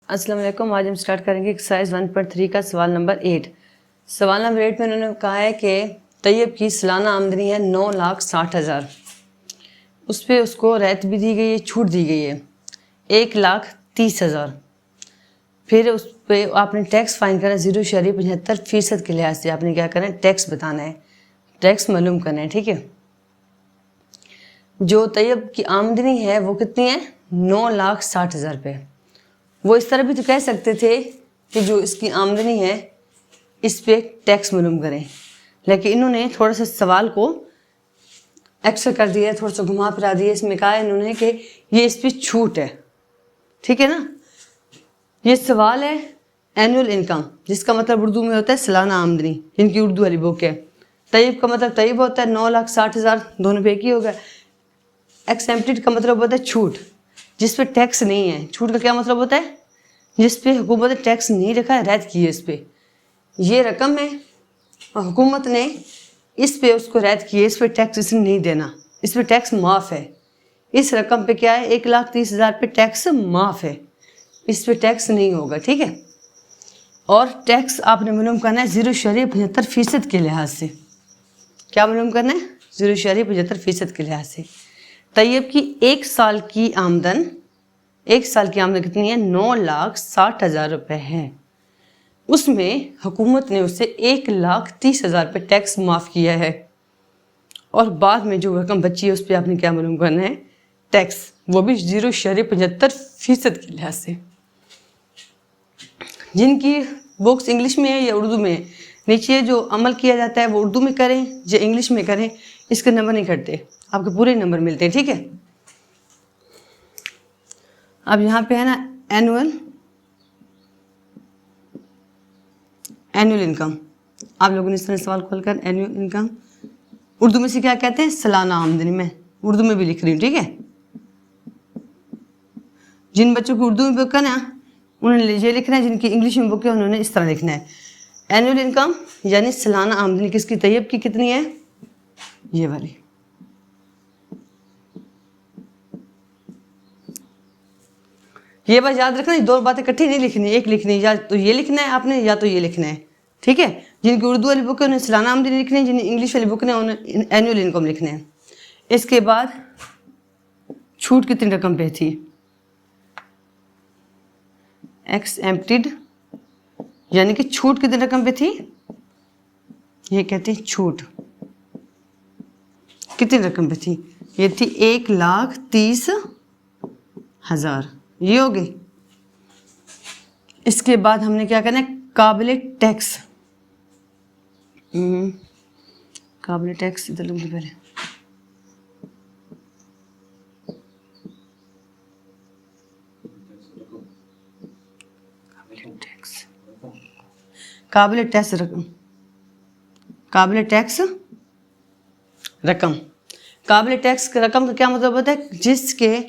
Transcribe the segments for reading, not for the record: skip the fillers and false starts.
अस्सलाम वालेकुम। आज हम स्टार्ट करेंगे एक्सरसाइज 1.3 का सवाल नंबर 8। सवाल नंबर 8 में उन्होंने कहा है कि तैयब की सालाना आमदनी है 9,60,000। उस पर उसको रियायत भी दी गई है, छूट दी गई है 1,30,000। फिर उस पर आपने टैक्स फाइन करना है 0.75% के लिहाज से। आपने क्या करना है, टैक्स बताना है, टैक्स मालूम करना है। ठीक है, जो तैयब की आमदनी है वो कितनी है, 9,60,000 रुपये। वो इस तरह भी तो कह सकते थे कि जो इसकी आमदनी है इस पे टैक्स मालूम करें, लेकिन इन्होंने थोड़ा सा सवाल को एक्स्ट्रा कर दिया है, थोड़ा सा घुमा फिरा दिया। इसमें कहा है इन्होंने कि ये इस पे छूट है। ठीक है ना, ये सवाल है एनुअल इनकम, जिसका मतलब उर्दू में होता है सालाना आमदनी, जिनकी उर्दू वाली बुक है। तैयब का मतलब तैयब होता है 9,60,000, दोनों पे एक ही होगा। एक्सेम्प्टेड का मतलब होता है छूट, जिस पे टैक्स नहीं है। छूट का क्या मतलब होता है, जिस पे हुकूमत ने टैक्स नहीं रखा है, रैयत की है इस पे। ये रकम है और हुकूमत ने इस पे उसको रैयत की है, इस पे टैक्स इसने नहीं देना, इस पे टैक्स माफ़ है। इस रकम पे क्या है, 1,30,000 पे टैक्स माफ़ है, इस पे टैक्स नहीं होगा। ठीक है, और टैक्स आपने मालूम करना है 0.75% के लिहाज से। क्या मालूम करना है, 0.75% के लिहाज से। तैयब की एक साल की आमदन कितनी है, 9,60,000 रुपये है। उसमें हुकूमत ने उसे 1,30,000 रुपये टैक्स माफ़ किया है, और बाद में जो रकम बची है उस पर आपने क्या मालूम करना है, टैक्स, वो भी 0.75% के लिहाज से। जिनकी बुक्स इंग्लिश में है या उर्दू में है, नीचे जो अमल किया जाता है वो उर्दू में करें जो इंग्लिश में करें, इसके नंबर नहीं कटते, आपके पूरे नंबर मिलते हैं। ठीक है, अब यहाँ पे है ना एनुअल इनकम। आप लोगों ने इस तरह सवाल खोल कर एनुअल इनकम उर्दू में से क्या कहते हैं, सालाना आमदनी। में उर्दू में भी लिख रही हूँ। ठीक है, जिन बच्चों की उर्दू में बुक है ना, उन्होंने ये लिखना है, जिनकी इंग्लिश में बुक है उन्होंने इस तरह लिखना है। एनुअल इनकम यानी सालाना आमदनी किसकी, तैयब की कितनी है, ये वाली। ये बात याद रखना, दो बातें इकट्ठी नहीं लिखनी, एक लिखनी, या तो ये लिखना है आपने या तो ये लिखना है। ठीक है, जिनकी उर्दू वाली बुक है उन्हें सालाना आमदनी लिखनी है, जिनकी इंग्लिश वाली बुक है उन्हें एनुअल इनकम लिखने हैं। इसके बाद छूट कितनी रकम पे थी, एक्सेम्प्टेड यानी कि छूट कितनी रकम पे थी, ये कहते हैं छूट। कितनी रकम पे थी, ये थी 1,30,000, ये हो गई। इसके बाद हमने क्या करना है, काबिल टैक्स। काबिल टैक्स इधर लूँगी पहले। काबिल टैक्स रकम, काबिल टैक्स रकम। काबिल टैक्स रकम का क्या मतलब होता है, जिसके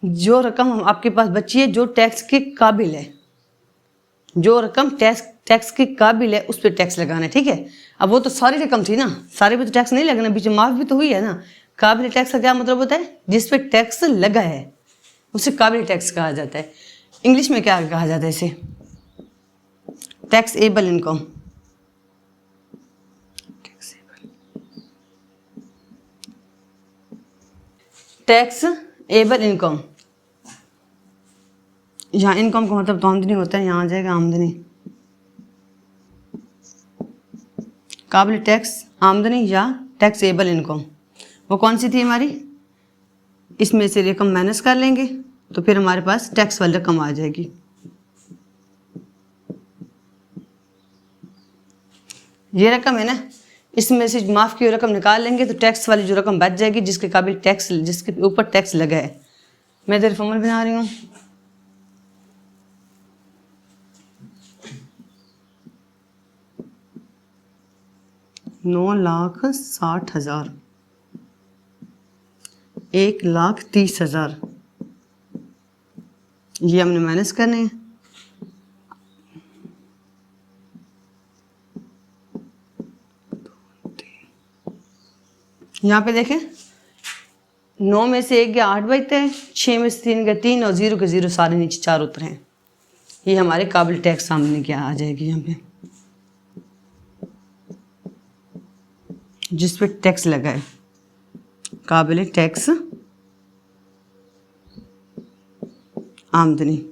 जो रकम आपके पास बची है जो टैक्स के काबिल है, जो रकम टैक्स के काबिल है उस पर टैक्स लगाना है। ठीक है, अब वो तो सारी रकम थी ना, सारे पे तो टैक्स नहीं लगना, बीच में माफ़ भी तो हुई है ना। काबिल टैक्स का क्या मतलब होता है, जिस पे टैक्स लगा है उसे काबिल टैक्स कहा जाता है। इंग्लिश में क्या कहा जाता है इसे, टैक्सेबल इनकम। टैक्सेबल इनकम, यहाँ इनकम का मतलब तो आमदनी होता है, यहाँ आ जाएगा आमदनी। काबिल टैक्स आमदनी या टैक्सेबल इनकम वो कौन सी थी हमारी, इसमें से रकम माइनस कर लेंगे तो फिर हमारे पास टैक्स वाली रकम आ जाएगी। ये रकम है ना, इसमें से माफ़ की रकम निकाल लेंगे तो टैक्स वाली जो रकम बच जाएगी, जिसके काबिल टैक्स, जिसके ऊपर टैक्स लगा है। मैं इधर फॉर्मूला बना रही हूँ। नौ लाख 60,000, 1,30,000, ये हमने माइनस करने हैं। यहाँ पे देखें, 9 में से 1 गया 8 बचते हैं, 6 में से 3 गया 3, और 0 के 0 सारे नीचे 4 उतरे हैं। ये हमारे काबिल टैक्स आमदनी क्या आ जाएगी यहाँ पे, जिस पे टैक्स लगा है, काबिल टैक्स आमदनी।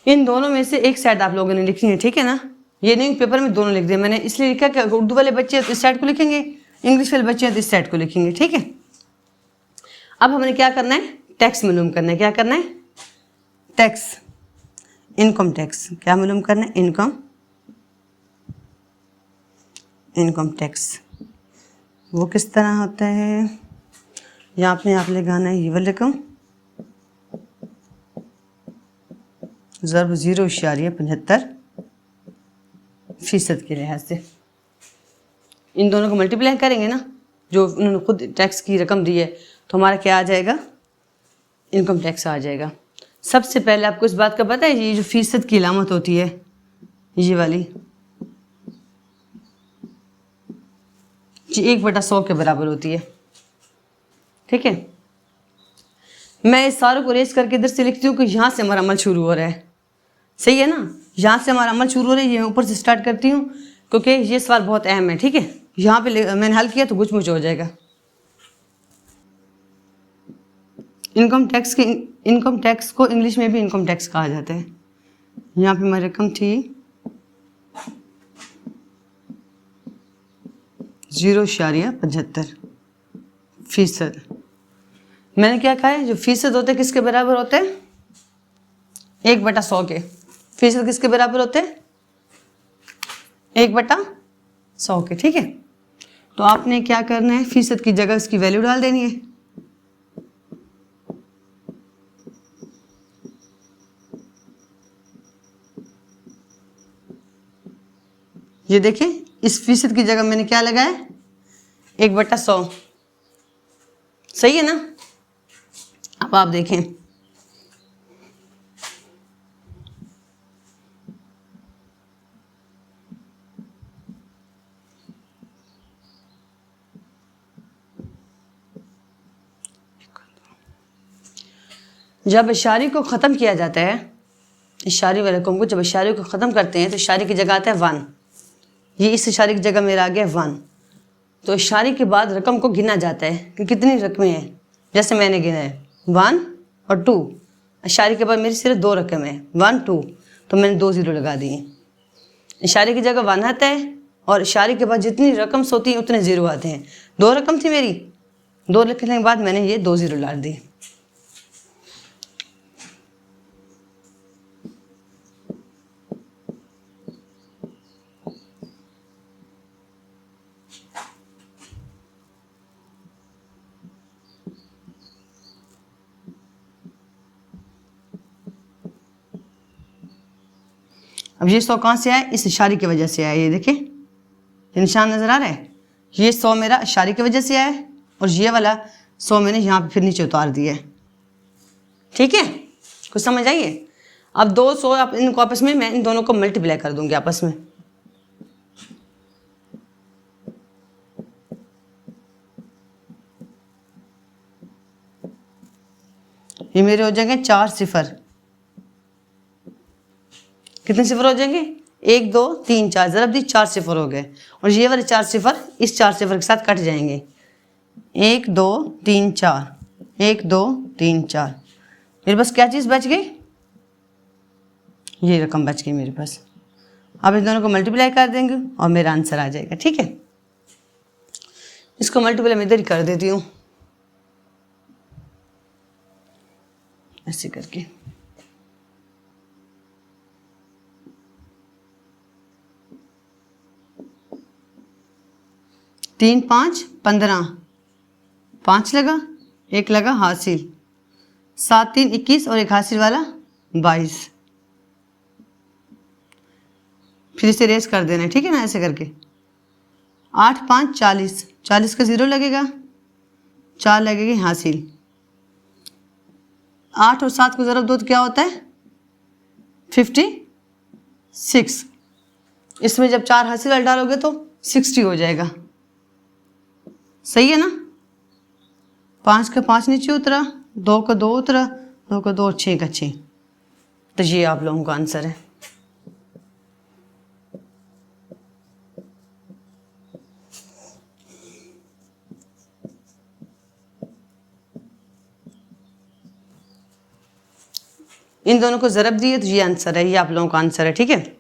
इन दोनों में से एक साइड आप लोगों ने लिखनी है, ठीक है ना। ये नहीं पेपर में दोनों लिख दिए मैंने, इसलिए लिखा कि उर्दू वाले बच्चे तो इस साइड को लिखेंगे, इंग्लिश वाले बच्चे तो इस साइड को लिखेंगे, ठीक है। अब हमने क्या करना है, टैक्स मालूम करना है। क्या करना है, टैक्स, इनकम टैक्स। क्या मालूम करना है, इनकम टैक्स। वो किस तरह होता है, यहाँ पे आप लगाना है ये वाला रकम ज़रब 0.75% के लिहाज से। इन दोनों को मल्टीप्लाई करेंगे ना, जो उन्होंने खुद टैक्स की रकम दी है, तो हमारा क्या आ जाएगा, इनकम टैक्स आ जाएगा। सबसे पहले आपको इस बात का पता है, ये जो फीसद की अलामत होती है ये वाली, ये 1/100 के बराबर होती है, ठीक है। मैं इस सारों को रेस करके इधर से लिखती हूँ कि यहाँ से हमारा अमल शुरू हो रहा है, सही है ना। यहाँ से हमारा अमल शुरू हो रहा है, ये मैं ऊपर से स्टार्ट करती हूँ क्योंकि ये सवाल बहुत अहम है, ठीक है। यहाँ पे मैंने हल किया तो कुछ मुझ हो जाएगा। इनकम टैक्स को इंग्लिश में भी इनकम टैक्स कहा जाता है। यहाँ पे हमारी रकम थी 0.75%। मैंने क्या कहा है, जो फीसद होते हैं किसके बराबर होते हैं, 1/100 के। फीसद किसके बराबर होते हैं, 1/100 के, ठीक है। तो आपने क्या करना है, फीसद की जगह इसकी वैल्यू डाल देनी है। ये देखें, इस फीसद की जगह मैंने क्या लगाया, 1/100, सही है ना। अब आप देखें, जब इशारे को ख़त्म किया जाता है, इशारे वाले रकम को जब इशारे को ख़त्म करते हैं तो इशारे की जगह आता है 1। ये इस इशारे की जगह मेरा आ गया 1। तो इशारे के बाद रकम को गिना जाता है कि कितनी रकमें हैं। जैसे मैंने गिना है 1 और 2, इशारे के बाद मेरी सिर्फ 2 रकम है, 1 2, तो मैंने 2 0 लगा दिए। इशारे की जगह 1 आता है और इशारे के बाद जितनी रकम होती है उतने 0 आते हैं। 2 रकम थी मेरी, 2 लिखने के बाद मैंने ये 2 0 डाल दी। अब ये 100 कहाँ से आया, इस इशारे की वजह से आया। ये देखें, ये निशान नज़र आ रहा है, ये 100 मेरा इशारे की वजह से आया है और ये वाला 100 मैंने यहाँ पे फिर नीचे उतार दिया है, ठीक है। कुछ समझ आइए। अब 200 आप इनको आपस में, मैं इन दोनों को मल्टीप्लाई कर दूंगी आपस में। ये मेरे हो जाएंगे 4 0। कितने 0 हो जाएंगे, 1 2 3 4, ज़रब दी 4 0 हो गए। और ये वाले 4 0 इस 4 0 के साथ कट जाएंगे। 1 2 3 4, 1 2 3 4, मेरे पास क्या चीज़ बच गई, ये रकम बच गई मेरे पास। अब इन दोनों को मल्टीप्लाई कर देंगे और मेरा आंसर आ जाएगा, ठीक है। इसको मल्टीप्लाई मैं इधर ही कर देती हूँ, ऐसे करके। तीन 5 15, 5 लगा, 1 लगा हासिल, 7 3 21 और 1 हासिल वाला 22। फिर इसे रेस कर देना है, ठीक है ना, ऐसे करके। 8 5 40, 40 का 0 लगेगा, 4 लगेगी हासिल। 8 और 7 को ज़रब दो तो क्या होता है, 56। इसमें जब 4 हासिल डालोगे तो 60 हो जाएगा, सही है ना। 5 का 5 नीचे उतरा, 2 का 2 उतरा, 2 का 2 6 का 6, तो ये आप लोगों का आंसर है। इन दोनों को ज़रब दिए तो ये आंसर है, ये आप लोगों का आंसर है। ठीक है,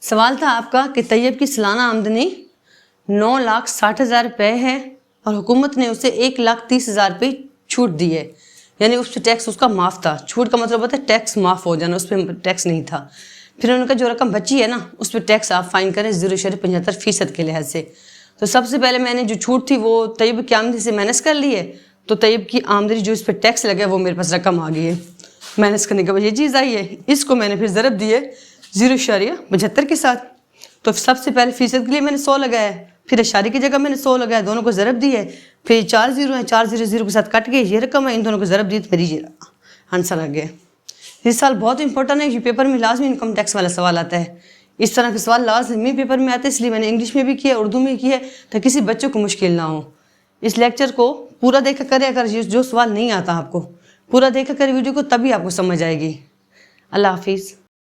सवाल था आपका कि तैयब की सालाना आमदनी 9,60,000 रुपये है और हुकूमत ने उसे 1,30,000 रुपये छूट दी है, यानी उस पर टैक्स उसका माफ़ था। छूट का मतलब होता है टैक्स माफ़ हो जाना, उस पर टैक्स नहीं था। फिर उनका जो रकम बची है ना, उस पर टैक्स आप फाइन करें 0.75% के लिहाज से। तो सबसे पहले मैंने जो छूट थी वो तैयब की आमदनी से माइनस कर ली है, तो तैयब की आमदनी जो इस पर टैक्स लगा वो मेरे पास रकम आ गई है। माइनस करने के बाद ये चीज़ आई है, इसको मैंने फिर ज़रब दिए 0.75 के साथ। तो सबसे पहले फीसद के लिए मैंने 100 लगाया, फिर इशारे की जगह मैंने 100 लगाया, दोनों को ज़रब दिए, फिर 4 0 हैं, 4 0 0 के साथ कट गए, ये रकम है, इन दोनों को ज़रब दी तो मेरी ये आंसर आ गया। इस साल बहुत इंपॉर्टेंट है, ये पेपर में लाजमी इनकम टैक्स वाला सवाल आता है। इस तरह के सवाल लाजमी पेपर में आते हैं, इसलिए मैंने इंग्लिश में भी किया, उर्दू में किया, ताकि किसी बच्चे को मुश्किल ना हो। इस लेक्चर को पूरा देखा करें, अगर जो सवाल नहीं आता आपको पूरा देखा करें वीडियो को, तभी आपको समझ आएगी। अल्लाह हाफिज़।